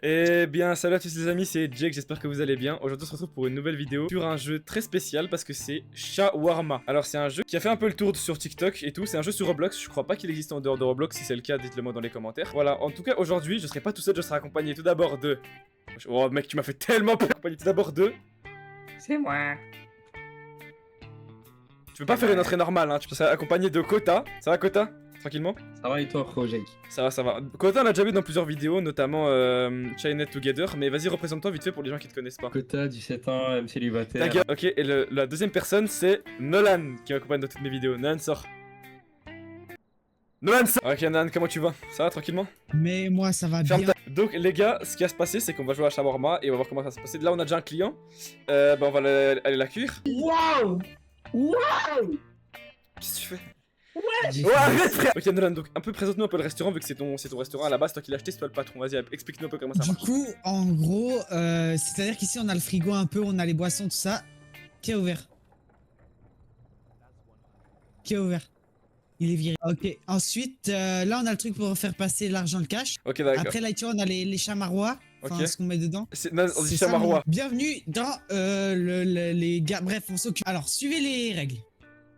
Eh bien, salut à tous les amis, c'est Jake, j'espère que vous allez bien. Aujourd'hui, on se retrouve pour une nouvelle vidéo sur un jeu très spécial parce que c'est Shawarma. Alors, c'est un jeu qui a fait un peu le tour sur TikTok et tout. C'est un jeu sur Roblox. Je crois pas qu'il existe en dehors de Roblox. Si c'est le cas, dites-le moi dans les commentaires. Voilà, en tout cas, aujourd'hui, je serai pas tout seul, je serai accompagné tout d'abord de. Oh, mec, tu m'as fait tellement peur. Accompagné tout d'abord de. C'est moi. Tu peux pas faire une entrée normale, hein. Tu seras accompagné de Kota. Ça va, Kota? Tranquillement? Ça va et toi, frérot Jake? Ça va, ça va. Kota, on l'a déjà vu dans plusieurs vidéos, notamment Chained Together. Mais vas-y, représente-toi vite fait pour les gens qui te connaissent pas. Kota, 17 ans, même célibataire. Ta gueule. Ok, et la deuxième personne, c'est Nolan, qui m'accompagne dans toutes mes vidéos. Nolan, sort. Nolan, sort. Ok, Nolan, comment tu vas? Ça va, tranquillement? Mais moi ça va Ferme bien. Donc, les gars, ce qui va se passer, c'est qu'on va jouer à Shawarma et on va voir comment ça va se passer. Là, on a déjà un client. Bah, on va aller la cuire. Waouh! Waouh! Qu'est-ce que tu fais? J'ai Ouais, fait- arrête, frère! Ok, Nolan, donc, un peu présente-nous un peu le restaurant, vu que c'est ton restaurant à la base, toi qui l'as acheté, c'est toi le patron. Vas-y, explique-nous un peu comment ça Du marche. coup, en gros, c'est-à-dire qu'ici on a le frigo un peu, on a les boissons, tout ça. Qui est ouvert? Qui est ouvert? Il est viré. Ok, ensuite, là on a le truc pour faire passer l'argent, le cash. Ok, d'accord. Après là, tu vois, on a les chamarois, enfin Ok. ce qu'on met dedans. Non, on dit C'est ça, Shawarma. mon- Bienvenue dans les gars. Bref, on s'occupe. Alors, suivez les règles.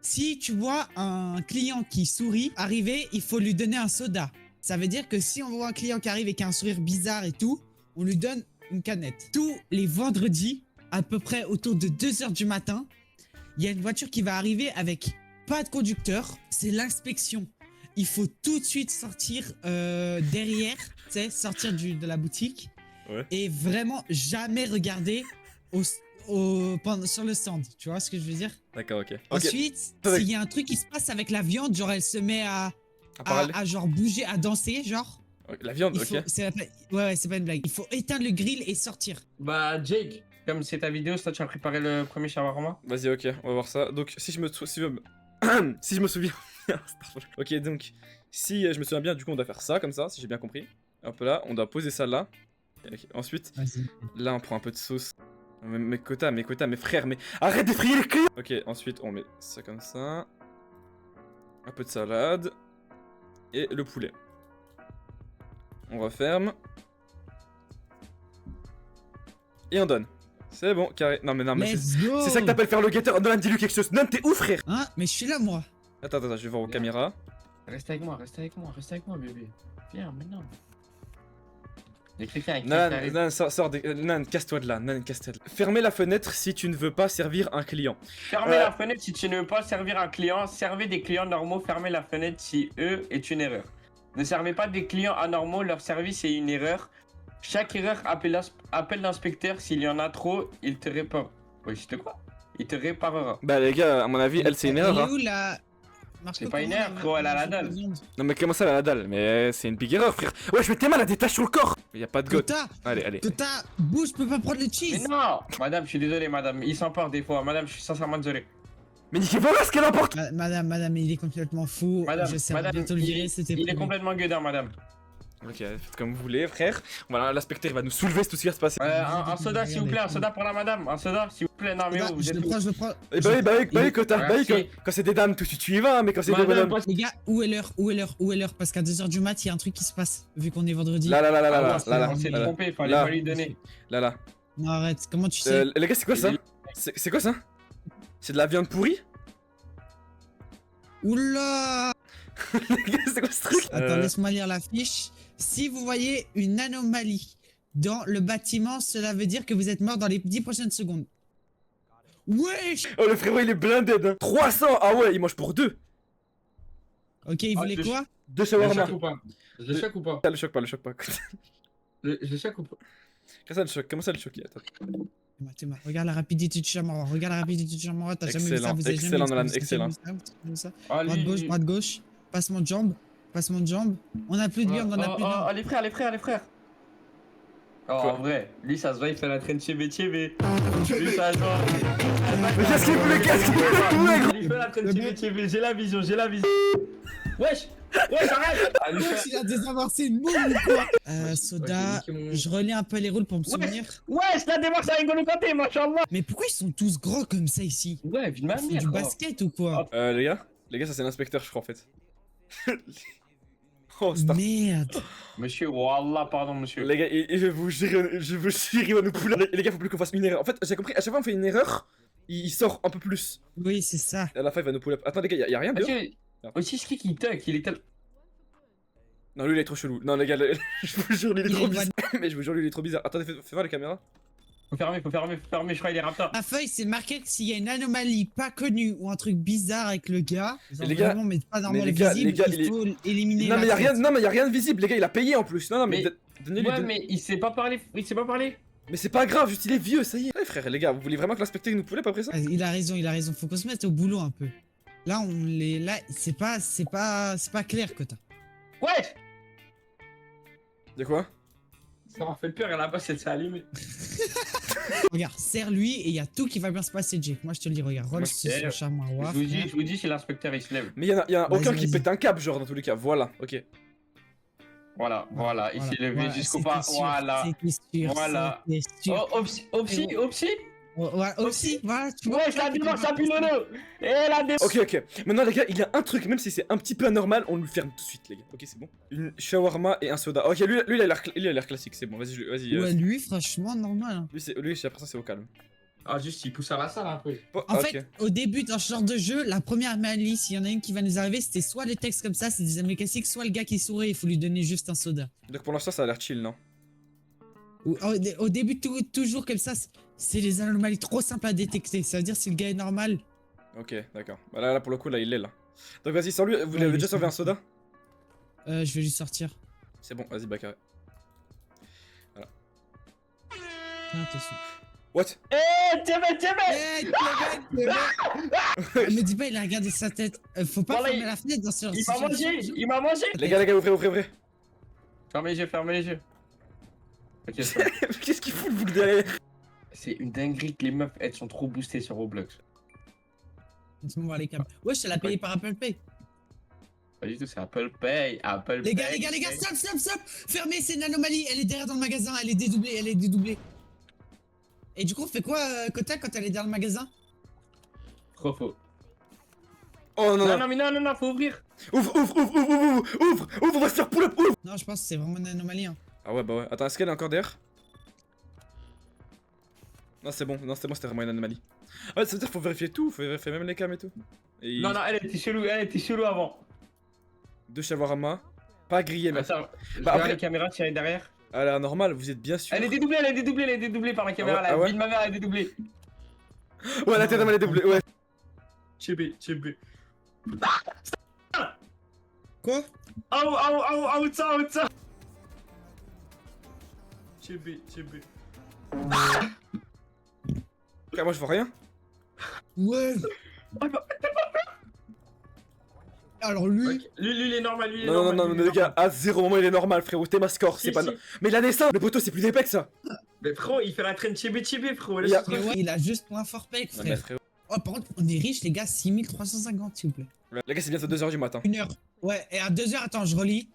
Si tu vois un client qui sourit arriver, il faut lui donner un soda. Ça veut dire que si on voit un client qui arrive et qui a un sourire bizarre et tout, on lui donne une canette. Tous les vendredis, à peu près autour de 2 h du matin, il y a une voiture qui va arriver avec pas de conducteur. C'est l'inspection. Il faut tout de suite sortir derrière, tu sais, sortir de la boutique. Ouais. Et vraiment jamais regarder sur le stand. Tu vois ce que je veux dire? D'accord, ok. Ok. Ensuite, Avec- s'il y a un truc qui se passe avec la viande, genre elle se met À parler. à genre bouger, à danser, genre. La viande, Il ok. faut, ouais, c'est pas une blague. Il faut éteindre le grill et sortir. Bah, Jake, comme c'est ta vidéo, ça, tu as préparé le premier shawarma? Vas-y, ok, on va voir ça. Donc, si je me si je me souviens bien. Ok, donc, si je me souviens bien, du coup, on doit faire ça, comme ça, si j'ai bien compris. Hop là, on doit poser ça là. Ok, ensuite, Vas-y. là, on prend un peu de sauce. Mes quotas, mes frères, mais arrête d'effrayer les clients! Ok, ensuite, on met ça comme ça. Un peu de salade. Et le poulet. On referme. Et on donne. C'est bon, carré. Non, mais Let's go! c'est ça que t'appelles faire le guetteur. Nolan, dis-lui quelque chose. Non, t'es ouf, frère! Hein? Mais je suis là, moi. Attends, je vais voir aux caméras. Reste avec moi, bébé. Viens, maintenant. Il y a quelqu'un qui Nan, sors Nan, casse-toi de là, Nan, casse-toi de là. Fermez la fenêtre si tu ne veux pas servir un client. Fermez la fenêtre si tu ne veux pas servir un client. Servez des clients normaux. Fermez la fenêtre si eux est une erreur. Ne servez pas des clients anormaux. Leur service est une erreur. Chaque erreur appelle l'inspecteur. S'il y en a trop, il te répare. Oui, je te quoi? Il te réparera. Bah, les gars, à mon avis, elle, c'est une erreur. Elle est Hein. où la. Marco, C'est pas une comment erreur, frérot, elle a la dalle. Non, mais comment ça, la dalle? Mais c'est une big erreur, frère. Ouais, je mets tes mains, elle a des taches sur le corps. Y a pas de goût. Kota! Allez. Kota! Bouge, je peux pas prendre le Mais cheese! non! Madame, je suis désolé, madame. Il s'emporte des fois. Madame, je suis sincèrement désolé. Mais niquez-moi ce qu'elle emporte. Madame, il est complètement fou. Madame, je sais, on va madame, bientôt le virer, c'était il est prévu. complètement gueudin, madame. Ok, faites comme vous voulez, frère. Voilà, l'inspecteur, il va nous soulever, c'est tout ce qui va se passer. Un soda, s'il vous plaît, un soda pour la madame. Un soda, s'il vous plaît. Non, mais Kota, oh, vous je êtes le où? prends, je le prends. Eh bah oui, Kota, Merci. bah oui, quand c'est des dames, tu y vas, hein, mais quand c'est des Madame, bonhommes. Les gars, où est l'heure? Parce qu'à 2 h du mat, il y a un truc qui se passe, vu qu'on est vendredi. Là, On s'est là, trompé, fallait là. pas lui donner. là. Non, arrête, comment tu sais? Les gars, c'est quoi ça? C'est quoi ça? C'est de la viande pourrie? Oula! Les gars, c'est quoi ce truc? Attends, laisse-moi lire la fiche. Si vous voyez une anomalie dans le bâtiment, cela veut dire que vous êtes mort dans les 10 prochaines secondes. Wesh! Oh, le frérot, il est blindé, hein. 300! Ah ouais, il mange pour deux. Ok, il Ah, voulait quoi? Deux Je le shawarma. choque ou pas? Je le choque ou pas? Ah, le choc pas. Je le choque ou pas? Comment ça le choquer? Attends. Théma, regarde la rapidité du Chamorro, t'as jamais vu ça, vous avez Excellent, jamais vu Nolan, ça, excellent. vous avez jamais vu ça. Ah, lui, Droite gauche, passe-moi de jambe, on a plus de viande, on a plus de viande. Oh, les frères. Oh, Quoi? en vrai, lui, ça se voit, il fait la traîne tchévé. Lui, ça se voit. Mais qu'est-ce qu'il voulait, gros? Il fait la traîne tchévé. J'ai la vision. Wesh, arrête! Ah, lui, Wesh, il a désamorcé une boule ou quoi? Soda, Ok, niquez mon- je relis un peu les rôles pour me souvenir. Wesh, la démarche à N'Golo Kanté, machallah! Mais pourquoi ils sont tous gros comme ça ici? Ouais, vie de ma Ils font mère. du basket ou quoi? Les gars, ça c'est l'inspecteur, je crois en fait. Oh, Star. Merde. Monsieur, wallah, pardon, monsieur. Les gars, et je vous jure, il va nous pouler. Les gars, faut plus qu'on fasse une erreur. En fait, j'ai compris, à chaque fois on fait une erreur, il sort un peu plus. Oui, c'est ça. Et à la fin, il va nous pull up. Attends, les gars, y'a rien dehors? Monsieur, aussi, ce qui tuck, il est tel. Non, lui il est trop chelou. Non, les gars, je vous jure, lui il est Il trop est bizarre. Mais je vous jure, lui il est trop bizarre. Attendez, fais voir les caméras. Faut fermer, je crois qu'il est raptor. Ma feuille, c'est marqué que s'il y a une anomalie pas connue ou un truc bizarre avec le gars, genre les gars, vraiment, mais pas normal les gars, visible, il il faut éliminer Non, la mais y'a tête. rien, non, mais y'a rien de visible, les gars, il a payé en plus. Non, non, mais, Mais- donnez-lui. Ouais, mais il sait pas parler, Mais c'est pas grave, juste il est vieux, ça y est. Ouais, frère, les gars, vous voulez vraiment que l'inspecteur nous pull up après ça? Ah, il a raison, faut qu'on se mette au boulot un peu. Là, c'est pas clair que t'as. Ouais! De quoi? Ça m'a fait peur, et là-bas, c'est allumé. Regarde, serre-lui et il y a tout qui va bien se passer, Jake. Moi, je te le dis, regarde, roll sur son charme à roi. Je vous dis, si l'inspecteur il se lève. Mais y'en a Vas-y, aucun qui vas-y. pète un câble, genre, dans tous les cas. Voilà, ok. Voilà, il s'est levé voilà, jusqu'au c'était pas. sûr, Voilà. c'était sûr, Voilà. c'était sûr. Oh, Opsi. Ouais, aussi, voilà, tu vois. Ouais, la démarche à Pilono. Et la démarche. Ok. Maintenant, les gars, il y a un truc, même si c'est un petit peu anormal, on le ferme tout de suite, les gars. Ok, c'est bon. Une shawarma et un soda. Ok, lui il a l'air classique, c'est bon. Vas-y, vas-y. Ouais, lui, franchement, normal. Hein. Lui, j'ai l'impression c'est au calme. Ah, juste, il pousse à la salle un peu. Bon, En ok. fait, au début, dans ce genre de jeu, la première anomalie, s'il y en a une qui va nous arriver, c'était soit les textes comme ça, c'est des anomalies classiques, soit le gars qui sourit, il faut lui donner juste un soda. Donc pour l'instant, ça a l'air chill, non? Au début, toujours comme ça, c'est des anomalies trop simples à détecter. Ça veut dire si le gars est normal. Ok, d'accord. Bah là, pour le coup, là, il est là. Donc vas-y, sans lui, vous Ouais, l'avez il déjà est sauvé un super. soda? Je vais lui sortir. C'est bon, vas-y, Bakary. Tiens, attention. What? Tiens, Hey, me dis pas, il a regardé sa tête. Faut pas Voilà, fermer la fenêtre dans ce genre de il m'a mangé. Les gars, ouvrez. Fermez les yeux. Ok, ça va. Qu'est-ce qu'il fout le bouc derrière? C'est une dinguerie que les meufs, elles sont trop boostées sur Roblox. Laisse-moi voir les câbles. Ouais, je te l'ai payé par Apple Pay. Pas du tout, c'est Apple Pay. Les gars, stop. Fermez, c'est une anomalie. Elle est derrière dans le magasin, elle est dédoublée. Et du coup, on fait quoi, Kota, quand elle est derrière le magasin? Trop faux. Oh non, Non, faut ouvrir. Ouvre, on va se faire pull up, ouvre! Non, je pense que c'est vraiment une anomalie. Hein. Ah ouais, bah ouais. Attends, est-ce qu'elle est encore derrière? Non, c'est bon, c'était vraiment une anomalie. Ouais, ça veut dire qu'il faut vérifier tout, faut vérifier même les cams et tout. Et Non, elle était chelou avant. deux shawarma, pas grillé, mais Attends, je Bah, regarde après- les caméras si elle est derrière. elle a l'air normale, vous êtes bien sûr. Elle est dédoublée par la caméra. Ah ouais, La ah ouais vie de ma mère, elle est dédoublée. Ouais, la tête elle est doublée, ouais. Chébé. Quoi? Ah, ça. Chébé. Ok, moi je vois rien. Ouais. Oh, bah, Alors lui, ok. Lui, il est normal, Non, les gars, à zéro moment il est normal, frérot, t'es ma score, c'est pas. Mais il a des seins, le poteau c'est plus épais que ça. Mais frérot, il fait la traîne chébé, frérot. Il y a- mais ouais, il a juste moins fort pay, Non, mais frère. frérot. Oh, par contre, on est riche, les gars, 6350, s'il vous plaît. Les gars, c'est bientôt 2h du matin. 1 heure. Ouais, et à 2 heures, attends, je relis.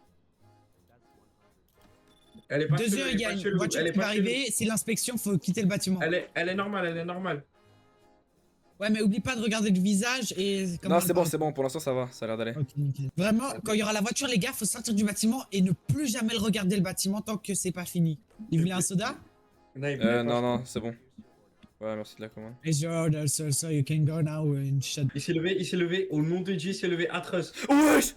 Elle est pas 2 heures, il y a une voiture qui va arriver, c'est l'inspection, faut quitter le bâtiment. Elle est normale. Ouais, mais oublie pas de regarder le visage et. Non, c'est bon, pour l'instant ça va, ça a l'air d'aller. Ok, nickel. Vraiment, quand il y aura la voiture, les gars, faut sortir du bâtiment et ne plus jamais le regarder le bâtiment tant que c'est pas fini. Il voulait un soda? Non, c'est bon. Ouais, merci de la commande. It's your order, so you can go now and shut. Il s'est levé, au nom de Dieu, il s'est levé à trust. Wesh!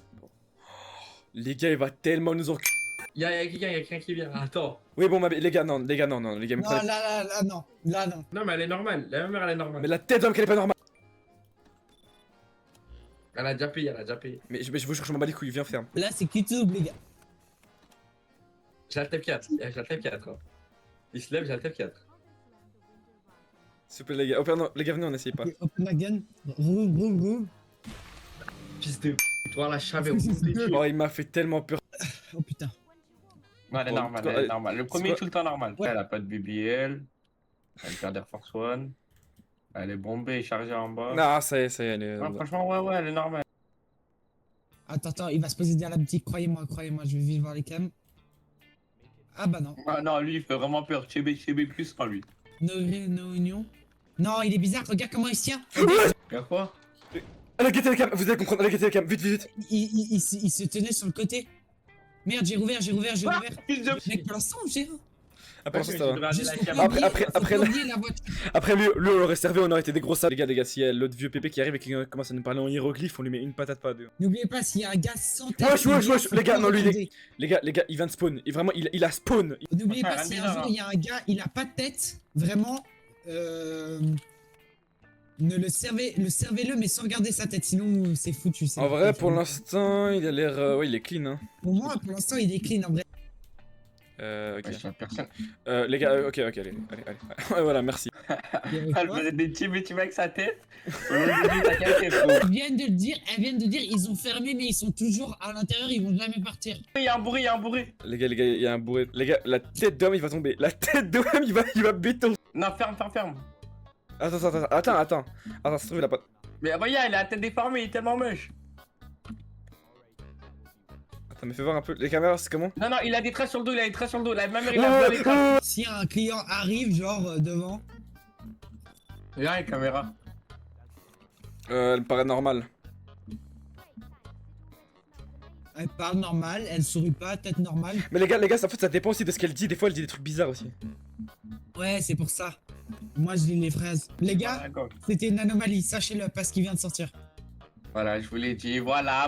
Les gars, il va tellement nous enculer. Il y a quelqu'un qui vient. Attends. Oui, bon, les gars, non, les gars, me Non, prenez- là, non. Là, non. Non, mais elle est normale. La même mère, elle est normale. Mais la tête d'homme qu'elle est pas normale. Elle a déjà payé. Mais je vous jure que je m'en bats les couilles, viens ferme. Là, c'est Kitub, les gars. J'ai la tête 4. Hein. Il se lève, j'ai la tête 4. S'il vous plaît, les gars. Oh, pardon, les gars, venez, on essaye pas. Ok, open my gun. Roule. Fils de. Toi, la chavée, au nom de Dieu. Oh, il m'a fait tellement peur. Oh putain. Ouais, elle est Bon, normale, quoi, elle est normale. Le premier quoi est tout le temps normal. Ouais. Elle a pas de BBL. Elle garde Air Force One. Elle est bombée et chargée en bas. Non, ça y est, elle est. Ouais, franchement, ouais, elle est normale. Attends, il va se poser derrière la boutique. Croyez-moi, je vais vite voir les cams. Ah bah non. Ah non, lui, il fait vraiment peur. Chébé plus en lui. No green, no union. Non, il est bizarre, regarde comment il se tient. Y'a quoi? Elle a guetté les cams, vous allez comprendre, elle a guetté les cams, vite. Il se tenait sur le côté. Merde, j'ai rouvert. Ah, fils de... Mec, pour l'instant, j'ai. Ah, pour l'instant, ça va. Juste pour caméra. oublier, Après, faut pas oublier la voiture. Après lui, on l'aurait servi, on aurait été des gros sables. Les gars, s'il y a l'autre vieux pépé qui arrive et qui commence à nous parler en hiéroglyphe, on lui met une patate pas deux. N'oubliez pas, s'il y a un gars sans tête. Wesh, les gars, non, lui, regardez. Les gars, il vient de spawn. Et vraiment, il a spawn. N'oubliez Enfin, pas, rien si de un bizarre, jour hein. il y a un gars, il a pas de tête, vraiment, ne le servez-le, mais sans regarder sa tête, sinon c'est foutu. En vrai, pour l'instant, il a l'air. Ouais, il est clean, hein. Pour moi, pour l'instant, il est clean en vrai. Ok. Ouais, je suis personne. Les gars, ok, allez. Ouais, voilà, merci. Il y avait Elle quoi faisait des petits avec sa tête. Et aujourd'hui, ta qualité est trop. Elles viennent de dire, ils ont fermé, mais ils sont toujours à l'intérieur, ils vont jamais partir. Il y a un bourré. Les gars, il y a un bourré. Les gars, la tête d'homme, il va tomber. La tête d'homme, il va béton. Non, ferme. Attends, ça se trouve, il a pas. Mais regarde, il a la tête déformée, il est tellement moche. Attends, mais fais voir un peu. Les caméras, c'est comment? Non, il a des traits sur le dos, La même il a les traits. Si un client arrive, genre devant, Regarde les caméras. Elle me paraît normale. elle parle normal, elle sourit pas, tête normale. Mais les gars, en fait, ça dépend aussi de ce qu'elle dit. Des fois, elle dit des trucs bizarres aussi. Ouais, c'est pour ça. Moi, je lis les phrases. Les gars, D'accord. c'était une anomalie, sachez-le, parce qu'il vient de sortir. Voilà, je vous l'ai dit, voilà.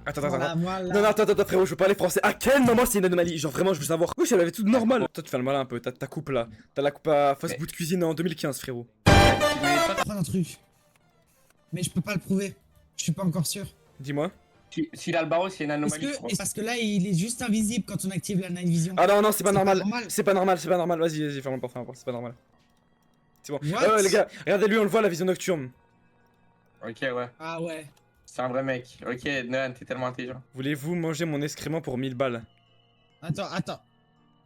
Attends. Voilà. Non, attends, frérot, je veux parler français. À quel moment c'est une anomalie? Genre, vraiment, je veux savoir. Oui, elle avait tout normal. Toi, tu fais le malin un peu. T'as ta coupe là. T'as la coupe à fast bout de cuisine en 2015, frérot. Prends un truc. Mais je peux pas le prouver. Je suis pas encore sûr. Dis-moi. Si l'Albaro, c'est une Est-ce anomalie, je que, crois. parce que là, il est juste invisible quand on active la night vision. Ah non, c'est pas C'est normal. pas normal. C'est pas normal. Vas-y, ferme pas, c'est pas normal. C'est bon. What Les gars, regardez-lui, on le voit, la vision nocturne. Ok, ouais. Ah ouais. C'est un vrai mec. Ok, Nolan, t'es tellement intelligent. Voulez-vous manger mon excrément pour 1000 balles? Attends.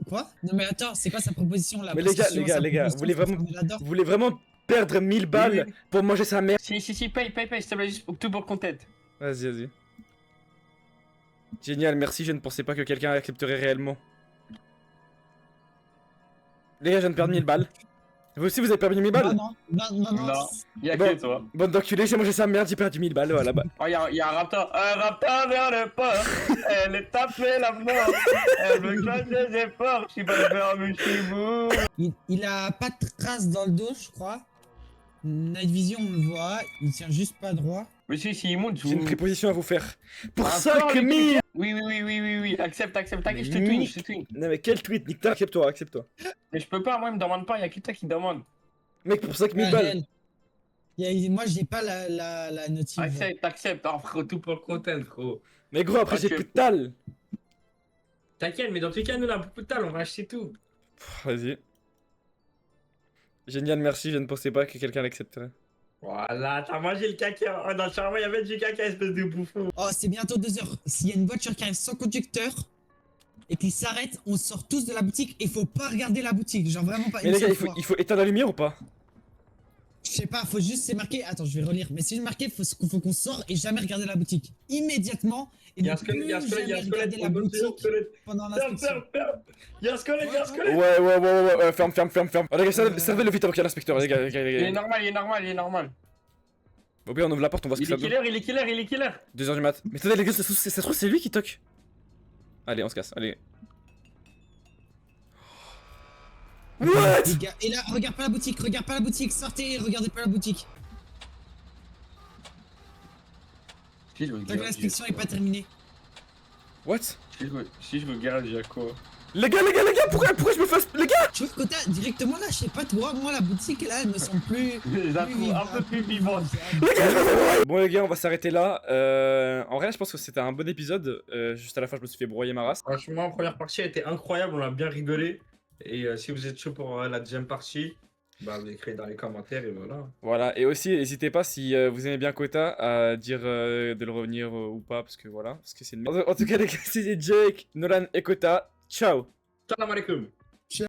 Quoi? Non mais attends, c'est quoi sa proposition là? Mais Parce que suivant sa les gars, proposition, vous voulez faut vraiment- fermer la door. Vous voulez vraiment perdre 1000 balles Oui. pour manger sa mère? Si, paye, s'il te plaît, juste tout pour qu'on t'aide. Vas-y. Génial, merci, je ne pensais pas que quelqu'un accepterait réellement. Les gars, je viens de perdre 1000 balles. Vous aussi, vous avez perdu 1000 balles? Non. Y'a Bon. que toi. Bande d'enculés, j'ai mangé sa merde, j'ai perdu 1000 balles, voilà. Bah. Oh, y'a un raptor. Un raptor vers le port. Elle est tapée la mort. Elle veut classer ses efforts. Je suis pas faire chez vous. Il a pas de trace dans le dos, je crois. Night vision, on le voit. Il tient juste pas droit. Monsieur, s'il monte, je J'ai une vous. préposition à vous faire. Pour Encore 5000! Oui. Accepte. Mais T'inquiète, je te twin. Non mais quel tweet, Nick, accepte-toi. Mais je peux pas, moi, il me demande pas. Y'a que toi qui demande. Mec, pour 5000 Ouais, balles. réel. Moi, j'ai pas la notif. Accepte. Oh, frérot, tout pour le content, frérot. Mais gros, après j'ai Ok. plus de tal. T'inquiète, mais dans tous les cas, nous, on a beaucoup de talent. On va acheter tout. Vas-y. Génial, merci, je ne pensais pas que quelqu'un l'accepterait. Voilà, t'as mangé le caca. Oh, dans le charbon, il y avait du caca, espèce de bouffon. Oh, c'est bientôt 2h. S'il y a une voiture qui arrive sans conducteur et qui s'arrête, on sort tous de la boutique et faut pas regarder la boutique. Genre vraiment pas Mais une les gars, seule fois. il faut éteindre la lumière ou pas? Je sais pas, faut juste, c'est marqué. Attends, je vais relire. Mais c'est juste marqué, faut qu'on sort et jamais regarder la boutique. Immédiatement. Et ne plus jamais regarder la boutique pendant l'inspection. Y'a un squelette, Ouais, ferme. Oh, les gars, servez-le vite avant qu'il y ait l'inspecteur, les gars. Il est normal. Au pire, on ouvre la porte, on voit ce que Il ça est donne. killer. 2h du mat. Mais attendez, les gars, ça se trouve, c'est lui qui toque. Allez, on se casse, allez. What? Les gars, et là, regarde pas la boutique, sortez, regardez pas la boutique. Tant que l'inspection est pas terminée. What? Si je regarde, il y a quoi? Les gars, pourquoi je me fasse. Les gars! Tu vois, Kota, directement là, je sais pas toi, moi la boutique là, elle me semble plus. Je la trouve un peu plus vivante. Bon, les gars, on va s'arrêter là. En vrai, je pense que c'était un bon épisode. Juste à la fin, je me suis fait broyer ma race. Franchement, la première partie a été incroyable, on a bien rigolé. Et si vous êtes chaud pour la deuxième partie, bah vous écrivez dans les commentaires et voilà. Voilà, et aussi, n'hésitez pas si vous aimez bien Kota à dire de le revenir ou pas, parce que voilà, parce que c'est une merde. En tout cas, les gars, c'était Jake, Nolan et Kota. Ciao! Salam alaikum.